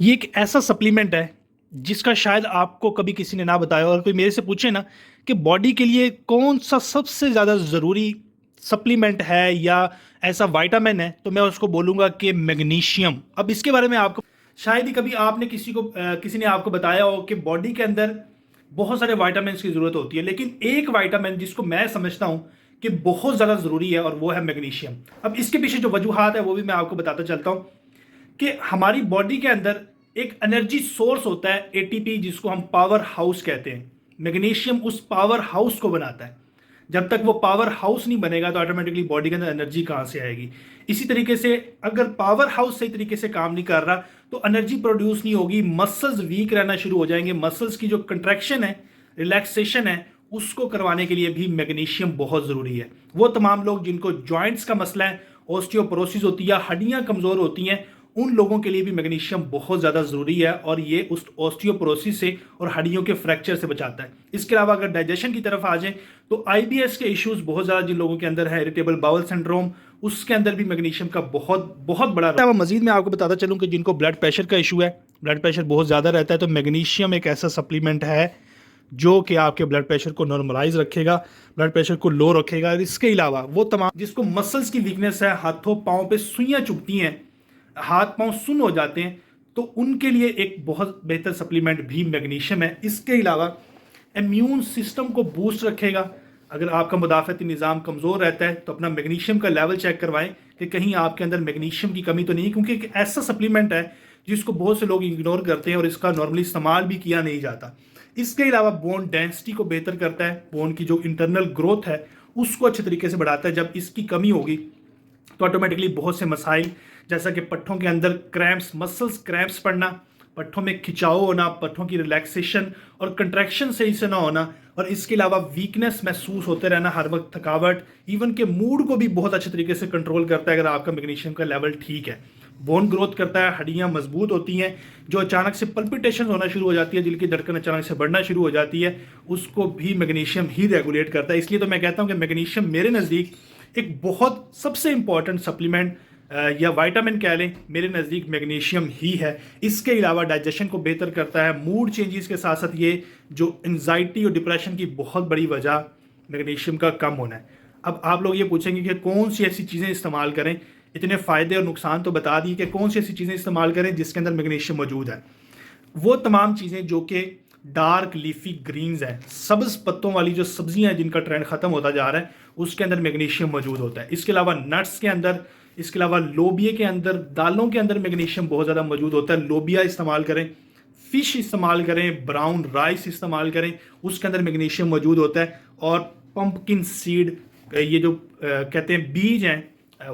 ये एक ऐसा सप्लीमेंट है जिसका शायद आपको कभी किसी ने ना बताया, और कोई मेरे से पूछे ना कि बॉडी के लिए कौन सा सबसे ज़्यादा ज़रूरी सप्लीमेंट है या ऐसा विटामिन है, तो मैं उसको बोलूँगा कि मैग्नीशियम। अब इसके बारे में आपको शायद ही कभी आपने किसी ने आपको बताया हो कि बॉडी के अंदर बहुत सारे विटामिन की ज़रूरत होती है, लेकिन एक विटामिन जिसको मैं समझता हूँ कि बहुत ज़्यादा ज़रूरी है, और वो है मैग्नीशियम। अब इसके पीछे जो वजूहात है वो भी मैं आपको बताता चलता हूँ कि हमारी बॉडी के अंदर एक एनर्जी सोर्स होता है एटीपी, जिसको हम पावर हाउस कहते हैं। मैग्नीशियम उस पावर हाउस को बनाता है। जब तक वो पावर हाउस नहीं बनेगा तो ऑटोमेटिकली बॉडी के अंदर एनर्जी कहाँ से आएगी। इसी तरीके से अगर पावर हाउस सही तरीके से काम नहीं कर रहा तो एनर्जी प्रोड्यूस नहीं होगी, मसल्स वीक रहना शुरू हो जाएंगे। मसल्स की जो कंट्रैक्शन है, रिलैक्सेशन है, उसको करवाने के लिए भी मैग्नीशियम बहुत ज़रूरी है। वो तमाम लोग जिनको जॉइंट्स का मसला है, ऑस्टियोपोरोसिस होती है या हड्डियां कमज़ोर होती हैं, उन लोगों के लिए भी मैग्नीशियम बहुत ज़्यादा ज़रूरी है, और ये उस ऑस्टियोपोरोसिस से और हड्डियों के फ्रैक्चर से बचाता है। इसके अलावा अगर डाइजेशन की तरफ आ जाए तो आईबीएस के इश्यूज बहुत ज़्यादा जिन लोगों के अंदर है, इरिटेबल बाउल सिंड्रोम, उसके अंदर भी मैग्नीशियम का बहुत बहुत बड़ा रोल है। मजीद मैं आपको बताता चलूँ कि जिनको ब्लड प्रेशर का इशू है, ब्लड प्रेशर बहुत ज़्यादा रहता है, तो मैग्नीशियम एक ऐसा सप्लीमेंट है जो कि आपके ब्लड प्रेशर को नॉर्मलाइज रखेगा, ब्लड प्रेशर को लो रखेगा। इसके अलावा वो तमाम जिसको मसल्स की वीकनेस है, हाथों पाँव पे सुइयां चुभती हैं, हाथ पांव सुन्न हो जाते हैं, तो उनके लिए एक बहुत बेहतर सप्लीमेंट भी मैग्नीशियम है। इसके अलावा इम्यून सिस्टम को बूस्ट रखेगा। अगर आपका मुदाफ़ती निज़ाम कमज़ोर रहता है तो अपना मैग्नीशियम का लेवल चेक करवाएं कि कहीं आपके अंदर मैग्नीशियम की कमी तो नहीं, क्योंकि एक ऐसा सप्लीमेंट है जिसको बहुत से लोग इग्नोर करते हैं और इसका नॉर्मली इस्तेमाल भी किया नहीं जाता। इसके अलावा बोन डेंसिटी को बेहतर करता है, बोन की जो इंटरनल ग्रोथ है उसको अच्छे तरीके से बढ़ाता है। जब इसकी कमी होगी तो ऑटोमेटिकली बहुत से मसाइल, जैसा कि पट्ठों के अंदर क्रैम्प्स, मसल्स क्रैम्प्स पड़ना, पट्ठों में खिंचाव होना, पट्ठों की रिलैक्सेशन और कंट्रैक्शन सही से ना होना, और इसके अलावा वीकनेस महसूस होते रहना, हर वक्त थकावट, इवन के मूड को भी बहुत अच्छे तरीके से कंट्रोल करता है अगर आपका मैग्नीशियम का लेवल ठीक है। बोन ग्रोथ करता है, हड्डियां मजबूत होती हैं। जो अचानक से पल्पिटेशन होना शुरू हो जाती है, दिल की धड़कन अचानक से बढ़ना शुरू हो जाती है, उसको भी मैग्नीशियम ही रेगुलेट करता है। इसलिए तो मैं कहता हूं कि मैग्नीशियम मेरे नज़दीक एक बहुत सबसे इंपॉर्टेंट सप्लीमेंट या विटामिन कह लें, मेरे नज़दीक मैग्नीशियम ही है। इसके अलावा डाइजेशन को बेहतर करता है, मूड चेंजेस के साथ साथ ये जो एंजाइटी और डिप्रेशन की बहुत बड़ी वजह मैग्नीशियम का कम होना है। अब आप लोग ये पूछेंगे कि कौन सी ऐसी चीज़ें इस्तेमाल करें, इतने फ़ायदे और नुकसान तो बता दिए कि कौन सी ऐसी चीज़ें इस्तेमाल करें जिसके अंदर मैग्नीशियम मौजूद है। वो तमाम चीज़ें जो कि डार्क लीफी ग्रीन्स हैं, सब्ज पत्तों वाली जो सब्जियां हैं जिनका ट्रेंड ख़त्म होता जा रहा है, उसके अंदर मैग्नीशियम मौजूद होता है। इसके अलावा नट्स के अंदर, इसके अलावा लोबिया के अंदर, दालों के अंदर मैग्नीशियम बहुत ज़्यादा मौजूद होता है। लोबिया इस्तेमाल करें, फिश इस्तेमाल करें, ब्राउन राइस इस्तेमाल करें, उसके अंदर मैग्नीशियम मौजूद होता है। और पंपकिन सीड, ये जो कहते हैं बीज हैं,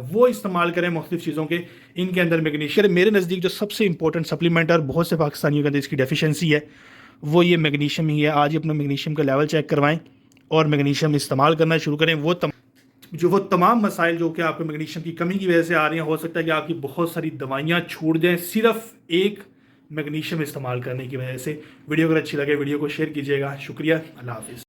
वो इस्तेमाल करें मुख्तलिफ चीज़ों के, इनके अंदर मैग्नीशियम। मेरे नज़दीक जो सबसे इंपॉर्टेंट सप्लीमेंट है और बहुत से पाकिस्तानियों के अंदर इसकी डेफिशिएंसी है, वो ये मैग्नीशियम ही है। आज ही अपना मैग्नीशियम का लेवल चेक करवाएं और मैग्नीशियम इस्तेमाल करना शुरू करें। वो तमाम मसाइल जो कि आपको मैग्नीशियम की कमी की वजह से आ रही हैं, हो सकता है कि आपकी बहुत सारी दवाइयाँ छूट जाएँ सिर्फ एक मैग्नीशियम इस्तेमाल करने की वजह से। वीडियो अगर अच्छी लगे वीडियो को शेयर कीजिएगा। शुक्रिया, अल्लाह हाफिज़।